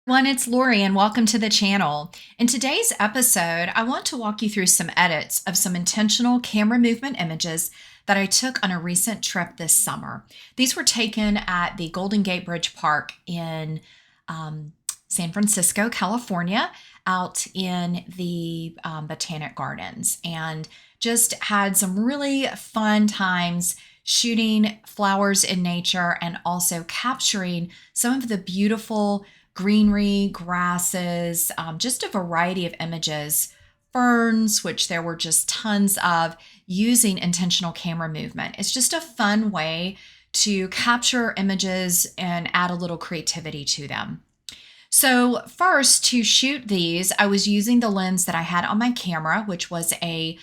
Everyone, it's Lori and welcome to the channel. In today's episode, I want to walk you through some edits of some intentional camera movement images that I took on a recent trip this summer. These were taken at the Golden Gate Bridge Park in San Francisco, California, out in the Botanic Gardens, and just had some really fun times shooting flowers in nature and also capturing some of the beautiful greenery, grasses, just a variety of images, ferns, which there were just tons of, using intentional camera movement. It's just a fun way to capture images and add a little creativity to them. So first, to shoot these, I was using the lens that I had on my camera, which was a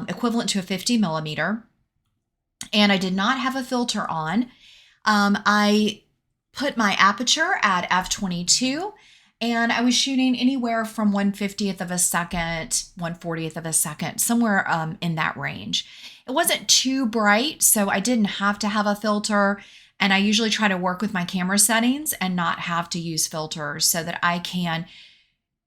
equivalent to a 50 millimeter, and I did not have a filter on. I put my aperture at f/22, and I was shooting anywhere from 1/50th of a second, 1/40th of a second, somewhere in that range. It wasn't too bright, so I didn't have to have a filter, and I usually try to work with my camera settings and not have to use filters so that I can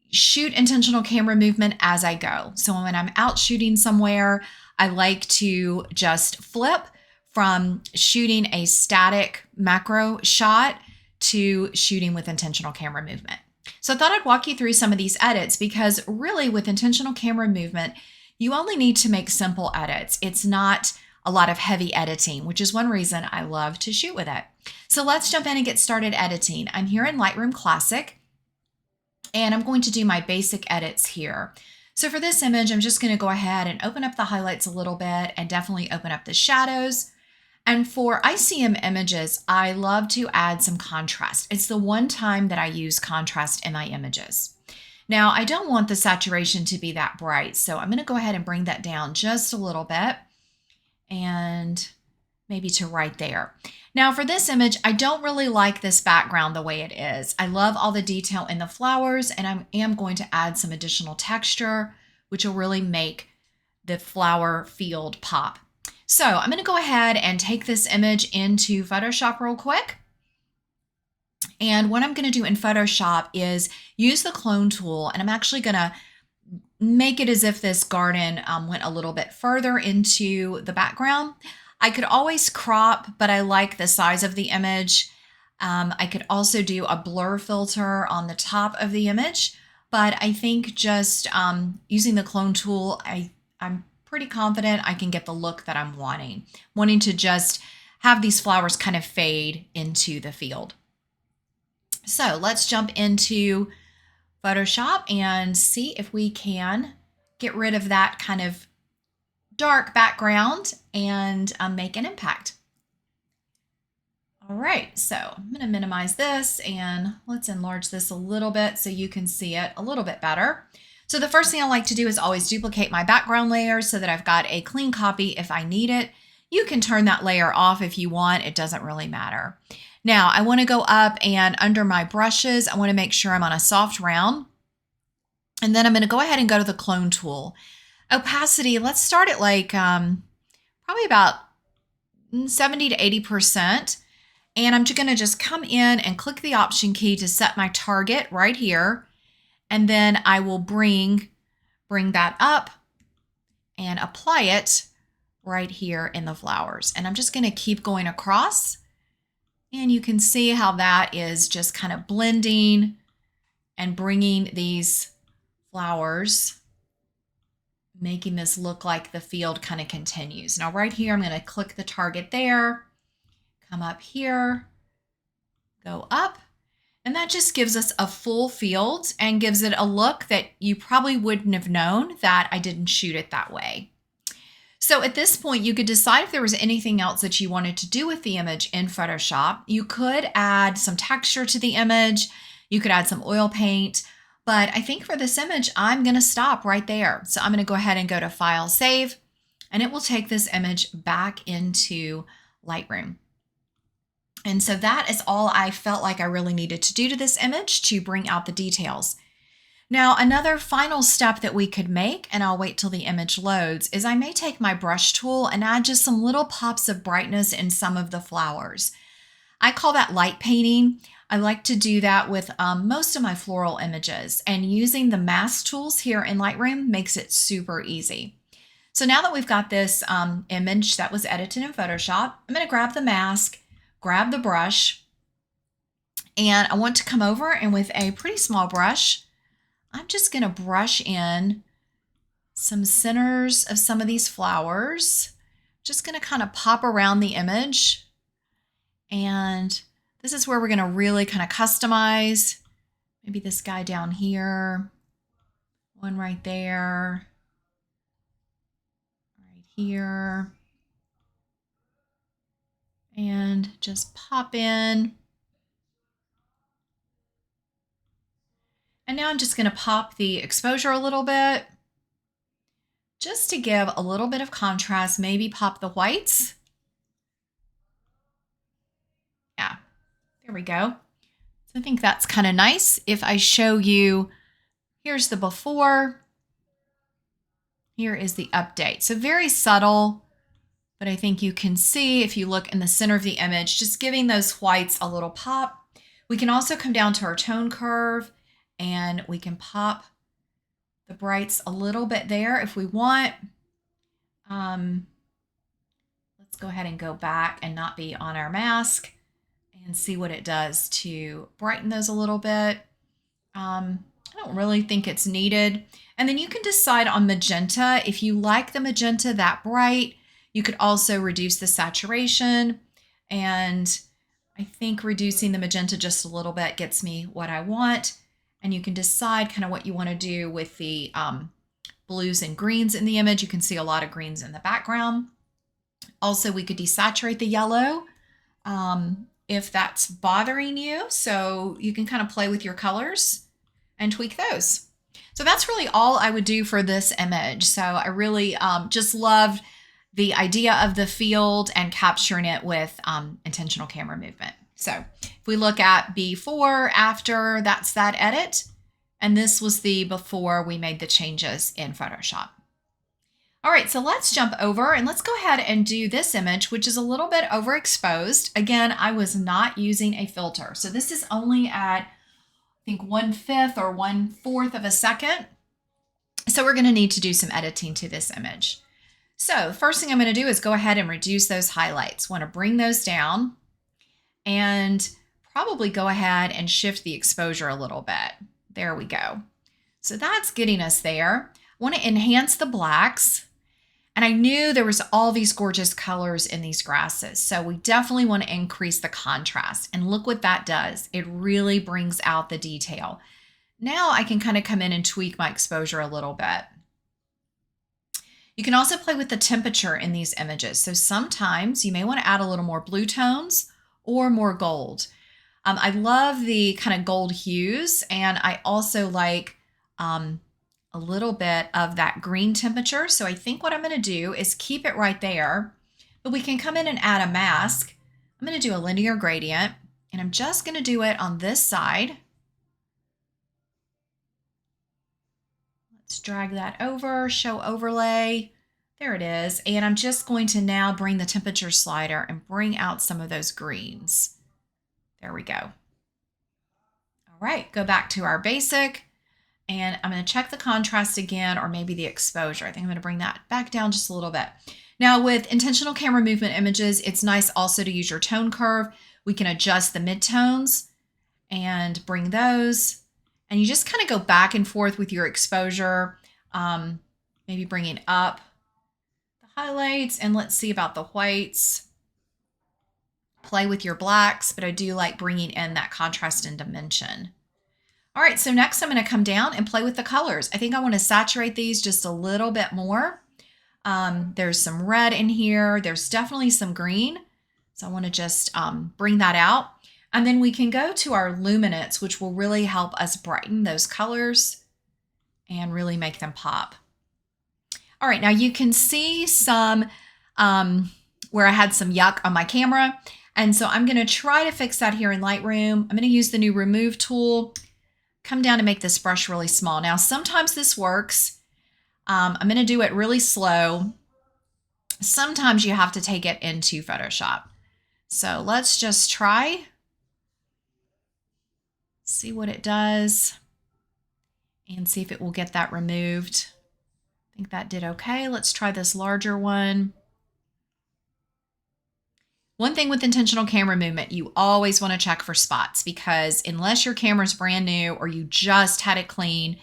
shoot intentional camera movement as I go. So when I'm out shooting somewhere, I like to just flip from shooting a static macro shot to shooting with intentional camera movement. So I thought I'd walk you through some of these edits because really with intentional camera movement, you only need to make simple edits. It's not a lot of heavy editing, which is one reason I love to shoot with it. So let's jump in and get started editing. I'm here in Lightroom Classic, and I'm going to do my basic edits here. So for this image, I'm just going to go ahead and open up the highlights a little bit and definitely open up the shadows. And for ICM images, I love to add some contrast. It's the one time that I use contrast in my images. Now, I don't want the saturation to be that bright, so I'm going to go ahead and bring that down just a little bit and maybe to right there. Now for this image, I don't really like this background the way it is. I love all the detail in the flowers, and I am going to add some additional texture, which will really make the flower field pop. So I'm going to go ahead and take this image into Photoshop real quick. And what I'm going to do in Photoshop is use the clone tool, and I'm actually going to make it as if this garden went a little bit further into the background. I could always crop, but I like the size of the image. I could also do a blur filter on the top of the image, but I think just using the clone tool, I'm pretty confident I can get the look that I'm wanting to just have these flowers kind of fade into the field. So let's jump into Photoshop and see if we can get rid of that kind of dark background and make an impact. All right, so I'm going to minimize this and let's enlarge this a little bit so you can see it a little bit better. So the first thing I like to do is always duplicate my background layer so that I've got a clean copy if I need it. You can turn that layer off if you want. It doesn't really matter. Now I want to go up and under my brushes, I want to make sure I'm on a soft round. And then I'm going to go ahead and go to the clone tool. Opacity, let's start at like probably about 70 to 80%. And I'm going to just come in and click the Option key to set my target right here. And then I will bring that up and apply it right here in the flowers. And I'm just going to keep going across. And you can see how that is just kind of blending and bringing these flowers, making this look like the field kind of continues. Now right here, I'm going to click the target there, come up here, go up. And that just gives us a full field and gives it a look that you probably wouldn't have known that I didn't shoot it that way. So at this point, you could decide if there was anything else that you wanted to do with the image in Photoshop. You could add some texture to the image. You could add some oil paint. But I think for this image, I'm going to stop right there. So I'm going to go ahead and go to File, Save, and it will take this image back into Lightroom. And so that is all I felt like I really needed to do to this image to bring out the details. Now, another final step that we could make, and I'll wait till the image loads, is I may take my brush tool and add just some little pops of brightness in some of the flowers. I call that light painting. I like to do that with most of my floral images, and using the mask tools here in Lightroom makes it super easy. So now that we've got this image that was edited in Photoshop, I'm going to grab the mask, grab the brush, and I want to come over and with a pretty small brush, I'm just going to brush in some centers of some of these flowers. Just going to kind of pop around the image. And this is where we're going to really kind of customize. Maybe this guy down here, one right there, right here. And just pop in. And now I'm just going to pop the exposure a little bit, just to give a little bit of contrast, maybe pop the whites. Yeah, there we go. So I think that's kind of nice. If I show you, here's the before, here is the update. So very subtle, but I think you can see if you look in the center of the image, just giving those whites a little pop. We can also come down to our tone curve and we can pop the brights a little bit there if we want. Let's go ahead and go back and not be on our mask and see what it does to brighten those a little bit. I don't really think it's needed. And then you can decide on magenta. If you like the magenta that bright, you could also reduce the saturation. And I think reducing the magenta just a little bit gets me what I want. And you can decide kind of what you want to do with the blues and greens in the image. You can see a lot of greens in the background. Also, we could desaturate the yellow if that's bothering you. So you can kind of play with your colors and tweak those. So that's really all I would do for this image. So I really just loved the idea of the field and capturing it with intentional camera movement. So if we look at before, after, that's that edit. And this was the before we made the changes in Photoshop. All right, so let's jump over and let's go ahead and do this image, which is a little bit overexposed. Again, I was not using a filter. So this is only at, I think, 1/5 or 1/4 of a second. So we're gonna need to do some editing to this image. So first thing I'm gonna do is go ahead and reduce those highlights. Wanna bring those down and probably go ahead and shift the exposure a little bit. There we go. So that's getting us there. I wanna enhance the blacks. And I knew there was all these gorgeous colors in these grasses. So we definitely want to increase the contrast. And look what that does. It really brings out the detail. Now I can kind of come in and tweak my exposure a little bit. You can also play with the temperature in these images. So sometimes you may want to add a little more blue tones or more gold. I love the kind of gold hues, and I also like a little bit of that green temperature. So I think what I'm going to do is keep it right there, but we can come in and add a mask. I'm going to do a linear gradient, and I'm just going to do it on this side. Let's drag that over, show overlay. There it is. And I'm just going to now bring the temperature slider and bring out some of those greens. There we go. All right, go back to our basic. And I'm going to check the contrast again, or maybe the exposure. I think I'm going to bring that back down just a little bit. Now with intentional camera movement images, it's nice also to use your tone curve. We can adjust the midtones and bring those. And you just kind of go back and forth with your exposure, maybe bringing up the highlights. And let's see about the whites. Play with your blacks, but I do like bringing in that contrast and dimension. All right, so next I'm going to come down and play with the colors. I think I want to saturate these just a little bit more. There's some red in here. There's definitely some green. So I want to just bring that out. And then we can go to our luminance, which will really help us brighten those colors and really make them pop. All right, now you can see some where I had some yuck on my camera. And so I'm going to try to fix that here in Lightroom. I'm going to use the new remove tool. Come down and make this brush really small. Now, sometimes this works. I'm going to do it really slow. Sometimes you have to take it into Photoshop. So let's just try, see what it does, and see if it will get that removed. I think that did okay. Let's try this larger one. One thing with intentional camera movement, you always want to check for spots, because unless your camera's brand new or you just had it clean,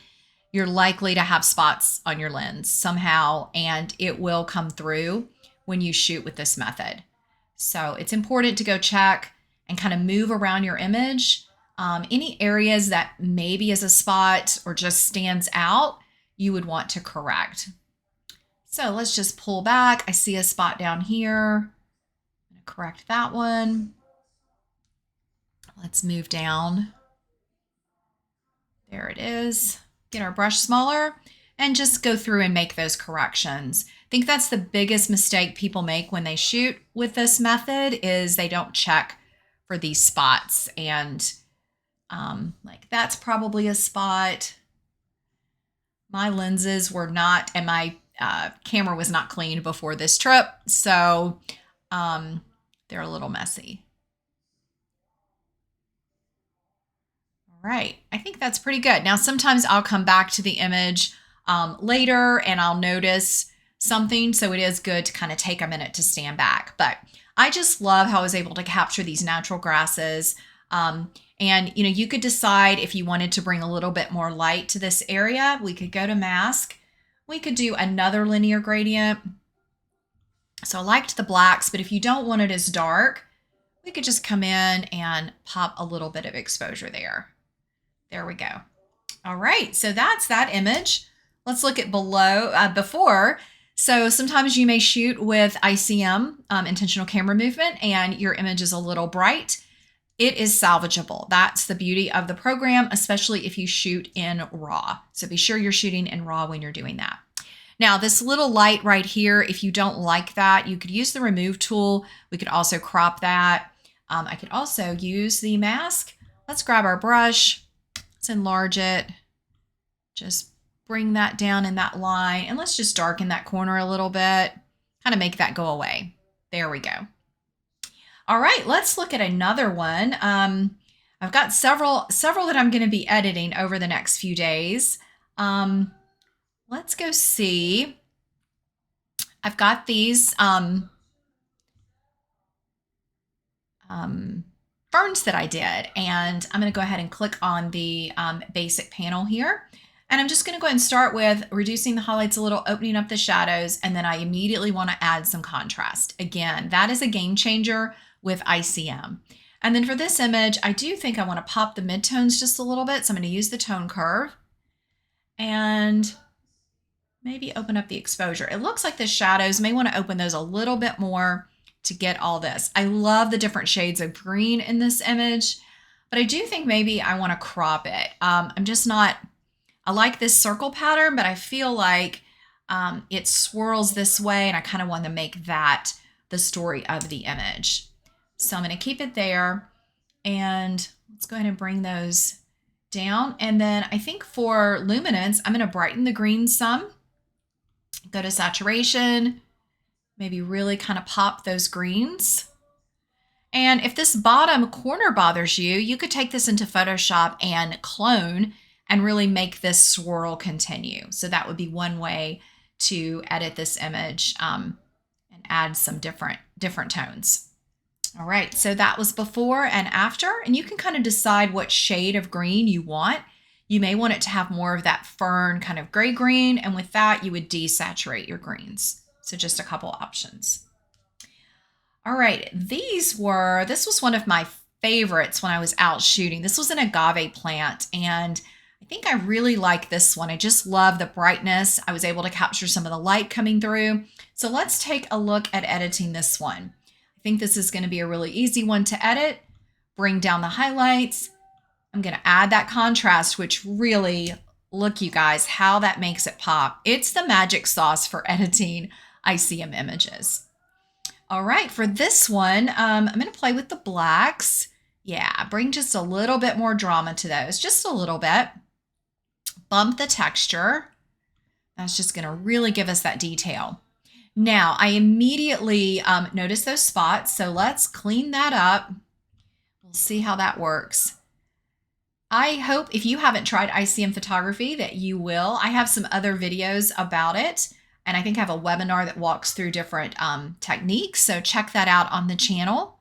you're likely to have spots on your lens somehow, and it will come through when you shoot with this method. So it's important to go check and kind of move around your image. Any areas that maybe is a spot or just stands out, you would want to correct. So let's just pull back. I see a spot down here. I'm going to correct that one. Let's move down. There it is. Get our brush smaller and just go through and make those corrections. I think that's the biggest mistake people make when they shoot with this method, is they don't check for these spots. And like that's probably a spot. My lenses were not, and my camera was not cleaned before this trip, so they're a little messy. All right, I think that's pretty good. Now, sometimes I'll come back to the image later and I'll notice something, so it is good to kind of take a minute to stand back. But I just love how I was able to capture these natural grasses. And you could decide if you wanted to bring a little bit more light to this area. We could go to mask. We could do another linear gradient. So I liked the blacks, but if you don't want it as dark, we could just come in and pop a little bit of exposure there. There we go. All right, so that's that image. Let's look at before. So sometimes you may shoot with ICM, intentional camera movement, and your image is a little bright. It is salvageable. That's the beauty of the program, especially if you shoot in RAW. So be sure you're shooting in RAW when you're doing that. Now, this little light right here, if you don't like that, you could use the remove tool. We could also crop that. I could also use the mask. Let's grab our brush. Let's enlarge it. Just bring that down in that line, and let's just darken that corner a little bit, kind of make that go away. There we go. All right, let's look at another one. I've got several that I'm going to be editing over the next few days. Let's go see. I've got these ferns that I did, and I'm going to go ahead and click on the basic panel here. And I'm just going to go ahead and start with reducing the highlights a little, opening up the shadows, and then I immediately want to add some contrast. Again, that is a game changer with ICM. And then for this image, I do think I want to pop the midtones just a little bit. So I'm going to use the tone curve and maybe open up the exposure. It looks like the shadows, may want to open those a little bit more to get all this. I love the different shades of green in this image, but I do think maybe I want to crop it. I'm just not, I like this circle pattern, but I feel like it swirls this way, and I kind of want to make that the story of the image. So I'm going to keep it there, and let's go ahead and bring those down. And then I think for luminance, I'm going to brighten the green some, go to saturation, maybe really kind of pop those greens. And if this bottom corner bothers you, you could take this into Photoshop and clone and really make this swirl continue. So that would be one way to edit this image and add some different tones. All right, so that was before and after, and you can kind of decide what shade of green you want. You may want it to have more of that fern kind of gray green, and with that, you would desaturate your greens. So just a couple options. All right, this was one of my favorites when I was out shooting. This was an agave plant, and I think I really like this one. I just love the brightness. I was able to capture some of the light coming through. So let's take a look at editing this one. I think this is going to be a really easy one to edit. Bring down the highlights. I'm going to add that contrast, which really, look you guys, how that makes it pop. It's the magic sauce for editing ICM images. All right, for this one, I'm going to play with the blacks. Yeah, bring just a little bit more drama to those, just a little bit. Bump the texture. That's just going to really give us that detail. Now, I immediately noticed those spots, so let's clean that up. We'll see how that works. I hope if you haven't tried ICM photography that you will. I have some other videos about it, and I think I have a webinar that walks through different techniques, so check that out on the channel.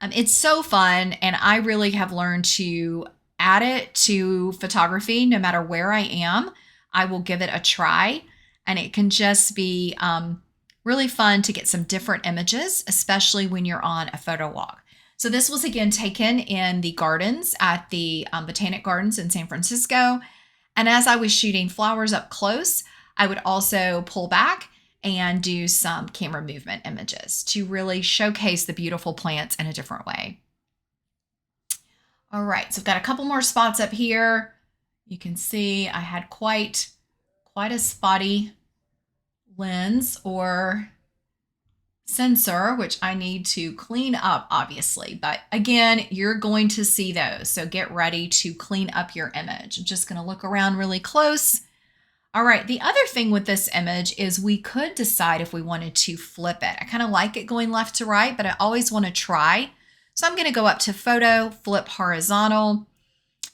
It's so fun, and I really have learned to add it to photography no matter where I am. I will give it a try, and it can just be really fun to get some different images, especially when you're on a photo walk. So this was again taken in the gardens at the Botanic Gardens in San Francisco. And as I was shooting flowers up close, I would also pull back and do some camera movement images to really showcase the beautiful plants in a different way. All right, so I've got a couple more spots up here. You can see I had quite a spotty lens or sensor, which I need to clean up, obviously. But again, you're going to see those. So get ready to clean up your image. I'm just going to look around really close. All right, the other thing with this image is we could decide if we wanted to flip it. I kind of like it going left to right, but I always want to try. So I'm going to go up to photo, flip horizontal,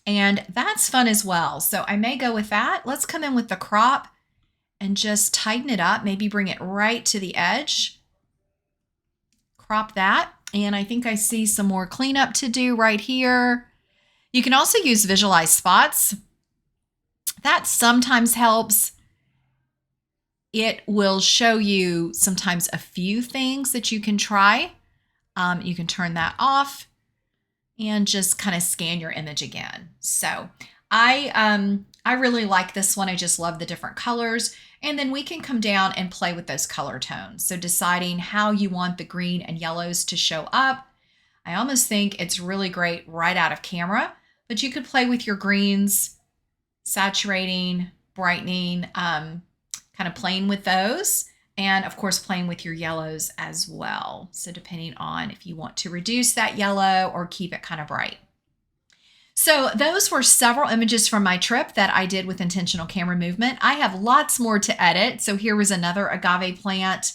and that's fun as well. So I may go with that. Let's come in with the crop and just tighten it up, maybe bring it right to the edge. Crop that, and I think I see some more cleanup to do right here. You can also use visualize spots. That sometimes helps. It will show you sometimes a few things that you can try. You can turn that off and just kind of scan your image again. So I really like this one. I just love the different colors. And then we can come down and play with those color tones. So deciding how you want the green and yellows to show up. I almost think it's really great right out of camera, but you could play with your greens, saturating, brightening, kind of playing with those. And of course, playing with your yellows as well. So depending on if you want to reduce that yellow or keep it kind of bright. So those were several images from my trip that I did with intentional camera movement. I have lots more to edit. So here was another agave plant.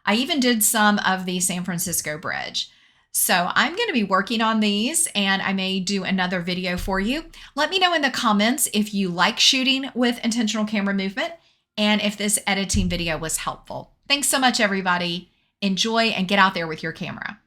I even did some of the San Francisco Bridge. So I'm going to be working on these, and I may do another video for you. Let me know in the comments if you like shooting with intentional camera movement and if this editing video was helpful. Thanks so much, everybody. Enjoy and get out there with your camera.